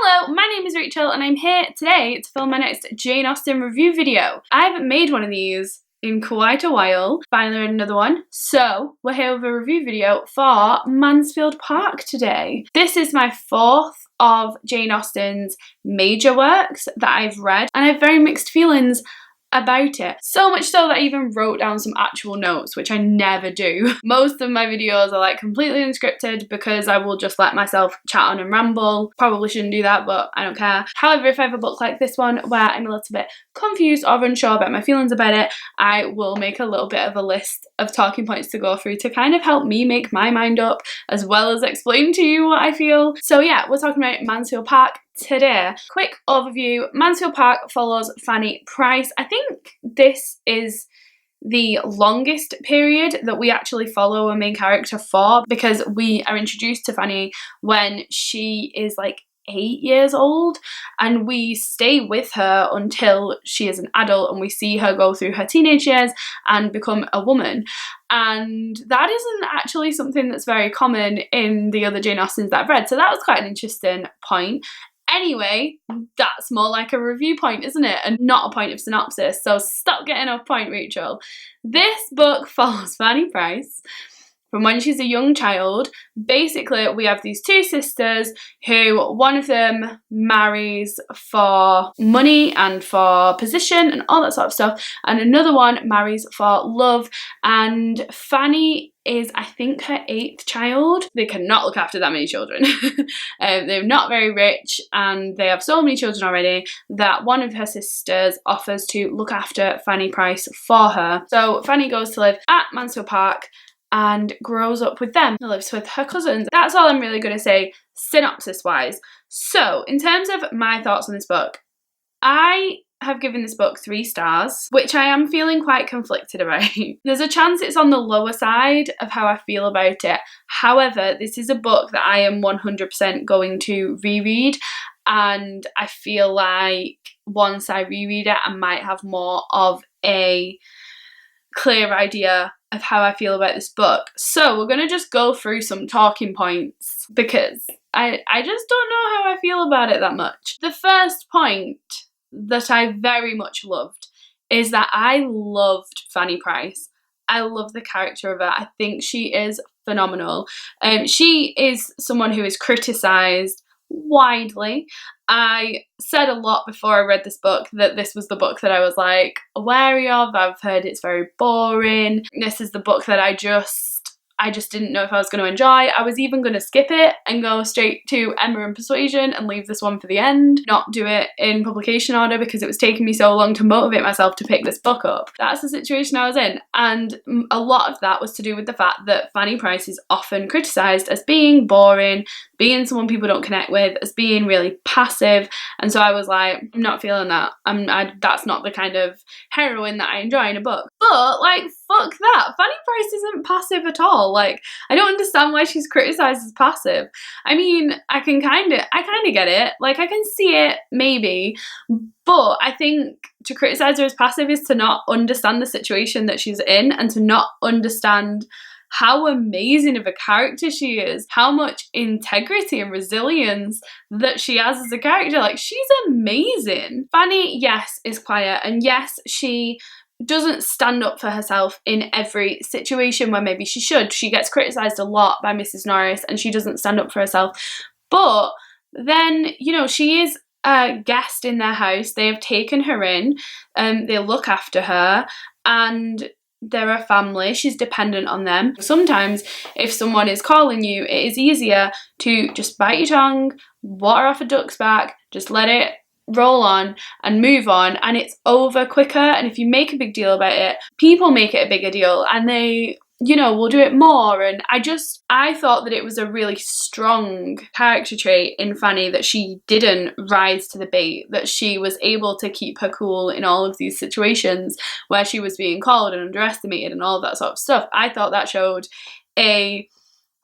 Hello, my name is Rachel and I'm here today to film my next Jane Austen review video. I haven't made one of these in quite a while, finally read another one, so we're here with a review video for Mansfield Park today. This is my fourth of Jane Austen's major works that I've read and I have very mixed feelings about it. So much so that I even wrote down some actual notes, which I never do. Most of my videos are like completely unscripted because I will just let myself chat on and ramble. Probably shouldn't do that, but I don't care. However, if I have a book like this one where I'm a little bit confused or unsure about my feelings about it, I will make a little bit of a list of talking points to go through to kind of help me make my mind up as well as explain to you what I feel. So yeah, we're talking about Mansfield Park today. Quick overview. Mansfield Park follows Fanny Price. I think this is the longest period that we actually follow a main character for, because we are introduced to Fanny when she is like 8 years old and we stay with her until she is an adult and we see her go through her teenage years and become a woman. And that isn't actually something that's very common in the other Jane Austens that I've read, so that was quite an interesting point. Anyway, that's more like a review point, isn't it? And not a point of synopsis, so stop getting off point, Rachel. This book follows Fanny Price from when she's a young child. Basically, we have these two sisters who one of them marries for money and for position and all that sort of stuff, and another one marries for love. And Fanny is, I think, her 8th child. They cannot look after that many children. They're not very rich and they have so many children already that one of her sisters offers to look after Fanny Price for her. So Fanny goes to live at Mansfield Park and grows up with them. She lives with her cousins. That's all I'm really going to say synopsis-wise. So, in terms of my thoughts on this book, I have given this book 3 stars, which I am feeling quite conflicted about. There's a chance it's on the lower side of how I feel about it. However, this is a book that I am 100% going to reread, and I feel like once I reread it, I might have more of a clear idea of how I feel about this book. So we're going to just go through some talking points because I just don't know how I feel about it that much. The first point that I very much loved is that I loved Fanny Price. I love the character of her. I think she is phenomenal. She is someone who is criticised widely. I said a lot before I read this book that this was the book that I was like wary of. I've heard it's very boring. This is the book that I just didn't know if I was going to enjoy. I was even going to skip it and go straight to Emma and Persuasion and leave this one for the end, not do it in publication order because it was taking me so long to motivate myself to pick this book up. That's the situation I was in, and a lot of that was to do with the fact that Fanny Price is often criticised as being boring, being someone people don't connect with, as being really passive, and so I was like, I'm not feeling that. That's not the kind of heroine that I enjoy in a book. But like, fuck that. Fanny Price isn't passive at all. Like, I don't understand why she's criticised as passive. I mean, I kind of get it. Like, I can see it, maybe. But I think to criticise her as passive is to not understand the situation that she's in and to not understand how amazing of a character she is, how much integrity and resilience that she has as a character. Like, she's amazing. Fanny, yes, is quiet, and yes, she doesn't stand up for herself in every situation where maybe she should. She gets criticised a lot by Mrs. Norris and she doesn't stand up for herself. But then, you know, she is a guest in their house. They have taken her in, they look after her, and they're a family. She's dependent on them. Sometimes if someone is calling you, it is easier to just bite your tongue, water off a duck's back, just let it roll on and move on, and it's over quicker. And if you make a big deal about it, people make it a bigger deal and they, you know, will do it more. And I thought that it was a really strong character trait in Fanny that she didn't rise to the bait, that she was able to keep her cool in all of these situations where she was being called and underestimated and all that sort of stuff. I thought that showed a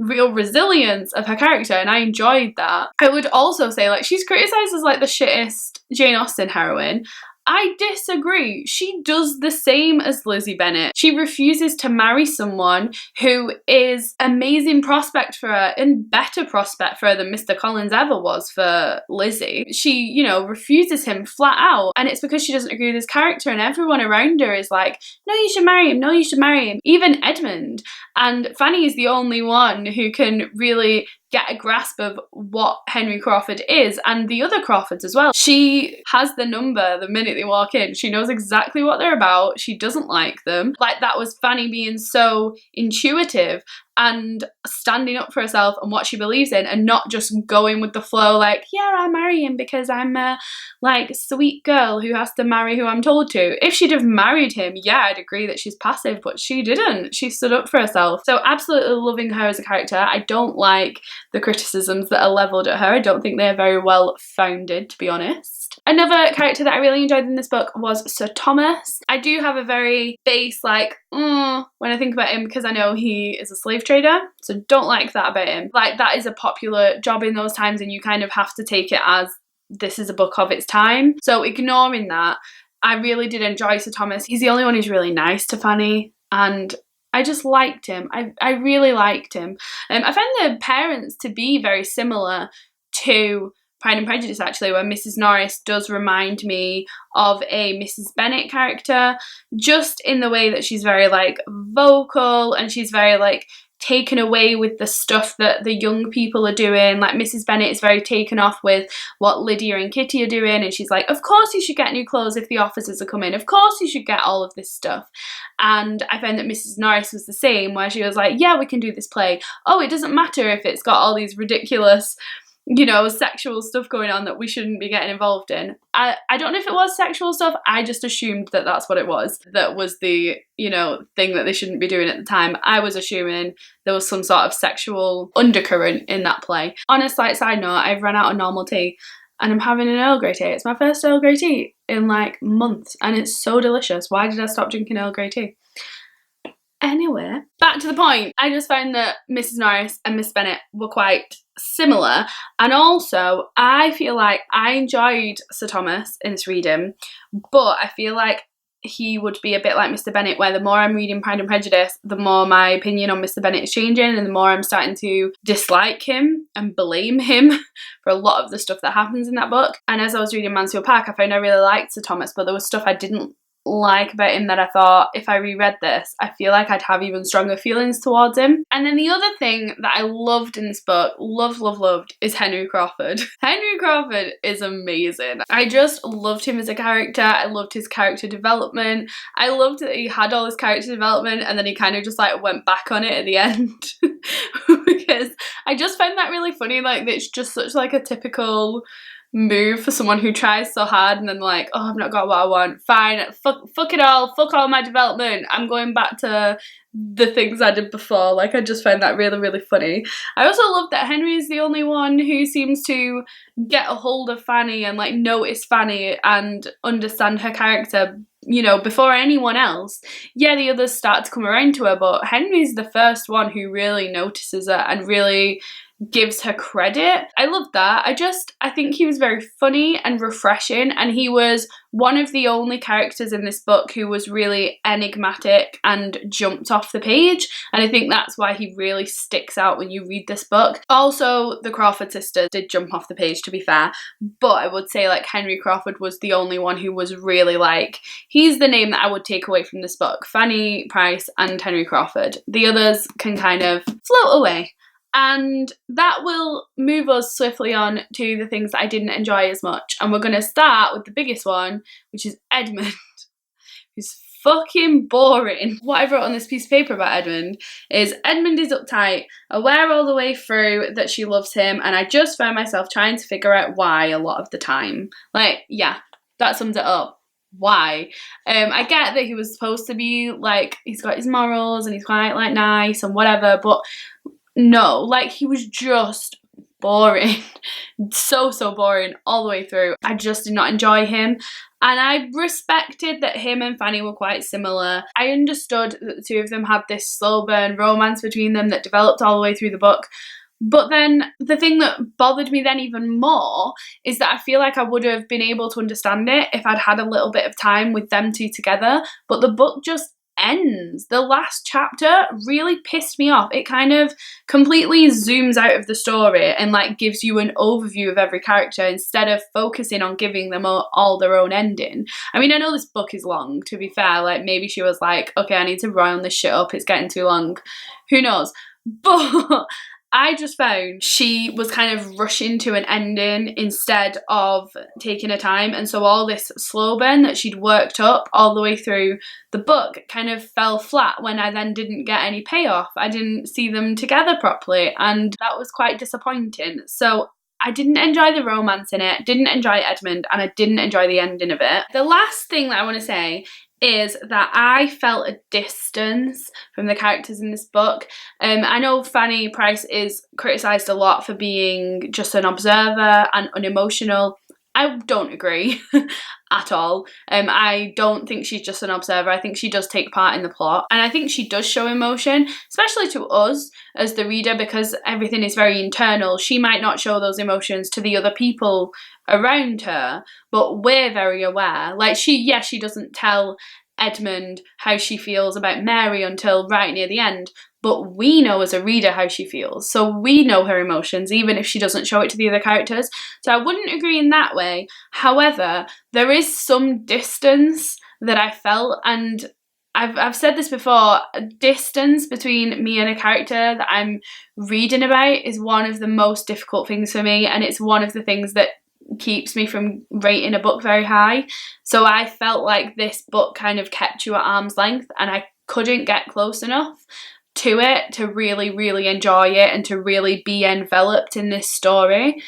real resilience of her character, and I enjoyed that. I would also say, like, she's criticised as like the shittest Jane Austen heroine. I disagree. She does the same as Lizzie Bennet. She refuses to marry someone who is amazing prospect for her and better prospect for her than Mr. Collins ever was for Lizzie. She, you know, refuses him flat out, and it's because she doesn't agree with his character, and everyone around her is like, no, you should marry him, no, you should marry him. Even Edmund. And Fanny is the only one who can really get a grasp of what Henry Crawford is, and the other Crawfords as well. She has the number the minute they walk in. She knows exactly what they're about. She doesn't like them. Like, that was Fanny being so intuitive and standing up for herself and what she believes in, and not just going with the flow like, yeah, I'll marry him because I'm a like sweet girl who has to marry who I'm told to. If she'd have married him, yeah, I'd agree that she's passive, but she didn't. She stood up for herself. So absolutely loving her as a character. I don't like the criticisms that are levelled at her. I don't think they're very well founded, to be honest. Another character that I really enjoyed in this book was Sir Thomas. I do have a very base like, when I think about him, because I know he is a slave trader, so don't like that about him. Like, that is a popular job in those times, and you kind of have to take it as this is a book of its time. So ignoring that, I really did enjoy Sir Thomas. He's the only one who's really nice to Fanny, and I just liked him. I really liked him. I found the parents to be very similar to Pride and Prejudice, actually, where Mrs. Norris does remind me of a Mrs. Bennet character, just in the way that she's very like vocal, and she's very like taken away with the stuff that the young people are doing. Like, Mrs. Bennet is very taken off with what Lydia and Kitty are doing, and she's like, of course you should get new clothes if the officers are coming, of course you should get all of this stuff. And I found that Mrs. Norris was the same, where she was like, yeah, we can do this play. Oh, it doesn't matter if it's got all these ridiculous, you know, sexual stuff going on that we shouldn't be getting involved in. I don't know if it was sexual stuff. I just assumed that that's what it was. That was the, you know, thing that they shouldn't be doing at the time. I was assuming there was some sort of sexual undercurrent in that play. On a slight side note, I've run out of normal tea and I'm having an Earl Grey tea. It's my first Earl Grey tea in like months, and it's so delicious. Why did I stop drinking Earl Grey tea? Anyway, back to the point. I just found that Mrs. Norris and Miss Bennet were quite similar, and also I feel like I enjoyed Sir Thomas in this reading, but I feel like he would be a bit like Mr. Bennet, where the more I'm reading Pride and Prejudice, the more my opinion on Mr. Bennet is changing, and the more I'm starting to dislike him and blame him for a lot of the stuff that happens in that book. And as I was reading Mansfield Park, I found I really liked Sir Thomas, but there was stuff I didn't like about him that I thought, if I reread this, I feel like I'd have even stronger feelings towards him. And then the other thing that I loved in this book, loved, is Henry Crawford. Henry Crawford is amazing. I just loved him as a character. I loved his character development. I loved that he had all his character development and then he kind of just like went back on it at the end. Because I just found that really funny. Like, it's just such like a typical move for someone who tries so hard and then like, oh, I've not got what I want, fine, fuck it all, fuck all my development, I'm going back to the things I did before. Like, I just find that really funny. I also love that Henry is the only one who seems to get a hold of Fanny and like notice Fanny and understand her character, you know, before anyone else. Yeah, the others start to come around to her, but Henry's the first one who really notices her and really gives her credit. I love that. I think he was very funny and refreshing, and he was one of the only characters in this book who was really enigmatic and jumped off the page, and I think that's why he really sticks out when you read this book. Also, the Crawford sisters did jump off the page, to be fair, but I would say like Henry Crawford was the only one who was really like, he's the name that I would take away from this book. Fanny Price and Henry Crawford. The others can kind of float away. And that will move us swiftly on to the things that I didn't enjoy as much. And we're going to start with the biggest one, which is Edmund, who's fucking boring. What I've wrote on this piece of paper about Edmund is Edmund is uptight, aware all the way through that she loves him, and I just found myself trying to figure out why a lot of the time. Like, yeah, that sums it up. Why? I get that he was supposed to be like, he's got his morals and he's quite like nice and whatever, but no, like, he was just boring. So boring all the way through. I just did not enjoy him. And I respected that him and Fanny were quite similar. I understood that the two of them had this slow burn romance between them that developed all the way through the book. But then the thing that bothered me then even more is that I feel like I would have been able to understand it if I'd had a little bit of time with them two together, but the book just ends. The last chapter really pissed me off. It kind of completely zooms out of the story and like gives you an overview of every character instead of focusing on giving them all their own ending. I mean, I know this book is long, to be fair, like maybe she was like, okay, I need to round this shit up, it's getting too long, who knows, but I just found she was kind of rushing to an ending instead of taking her time, and so all this slow burn that she'd worked up all the way through the book kind of fell flat when I then didn't get any payoff. I didn't see them together properly, and that was quite disappointing. So I didn't enjoy the romance in it, didn't enjoy Edmund, and I didn't enjoy the ending of it. The last thing that I want to say is that I felt a distance from the characters in this book. I know Fanny Price is criticised a lot for being just an observer and unemotional. I don't agree at all. I don't think she's just an observer. I think she does take part in the plot, and I think she does show emotion, especially to us as the reader, because everything is very internal. She might not show those emotions to the other people around her, but we're very aware. Like she doesn't tell Edmund how she feels about Mary until right near the end, but we know as a reader how she feels, so we know her emotions even if she doesn't show it to the other characters. So I wouldn't agree in that way. However, there is some distance that I felt, and I've said this before, a distance between me and a character that I'm reading about is one of the most difficult things for me, and it's one of the things that keeps me from rating a book very high. So I felt like this book kind of kept you at arm's length, and I couldn't get close enough to it to really, really enjoy it and to really be enveloped in this story.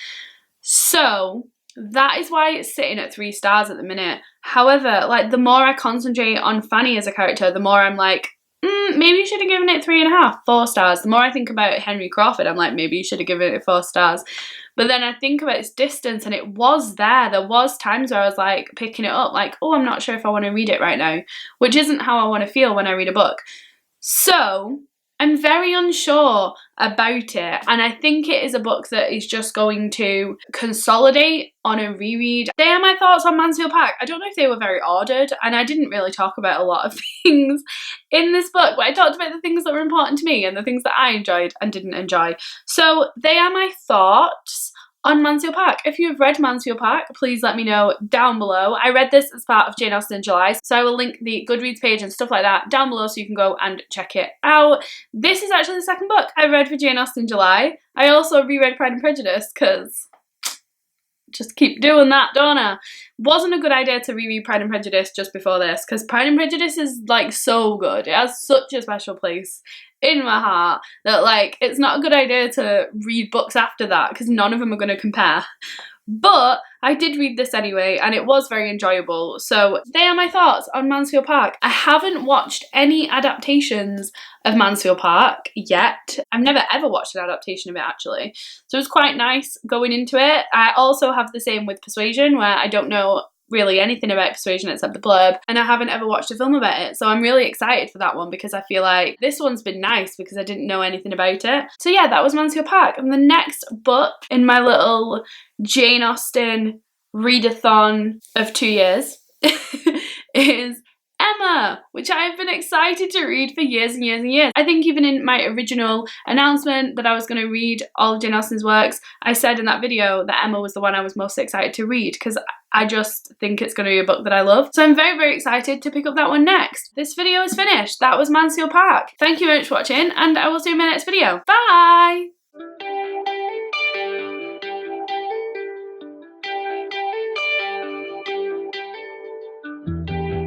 So that is why it's sitting at 3 stars at the minute. However, like the more I concentrate on Fanny as a character, the more I'm like, maybe you should have given it 3.5, 4 stars. The more I think about Henry Crawford, I'm like, maybe you should have given it 4 stars. But then I think about its distance, and it was there. There was times where I was like picking it up, like, oh, I'm not sure if I want to read it right now, which isn't how I want to feel when I read a book. So I'm very unsure about it, and I think it is a book that is just going to consolidate on a reread. They are my thoughts on Mansfield Park. I don't know if they were very ordered, and I didn't really talk about a lot of things in this book, but I talked about the things that were important to me and the things that I enjoyed and didn't enjoy. So they are my thoughts on Mansfield Park. If you have read Mansfield Park, please let me know down below. I read this as part of Jane Austen July, so I will link the Goodreads page and stuff like that down below so you can go and check it out. This is actually the second book I read for Jane Austen July. I also reread Pride and Prejudice because just keep doing that, don't I? Wasn't a good idea to reread Pride and Prejudice just before this, because Pride and Prejudice is like so good. It has such a special place in my heart that like it's not a good idea to read books after that because none of them are going to compare. But I did read this anyway, and it was very enjoyable. So they are my thoughts on Mansfield Park. I haven't watched any adaptations of Mansfield Park yet. I've never ever watched an adaptation of it actually. So it was quite nice going into it. I also have the same with Persuasion, where I don't know really anything about Persuasion except the blurb, and I haven't ever watched a film about it, so I'm really excited for that one because I feel like this one's been nice because I didn't know anything about it. So yeah, that was Mansfield Park, and the next book in my little Jane Austen readathon of 2 years is Emma, which I've been excited to read for years and years and years. I think even in my original announcement that I was going to read all of Jane Austen's works, I said in that video that Emma was the one I was most excited to read because I just think it's going to be a book that I love. So I'm very, very excited to pick up that one next. This video is finished. That was Mansfield Park. Thank you very much for watching, and I will see you in my next video. Bye!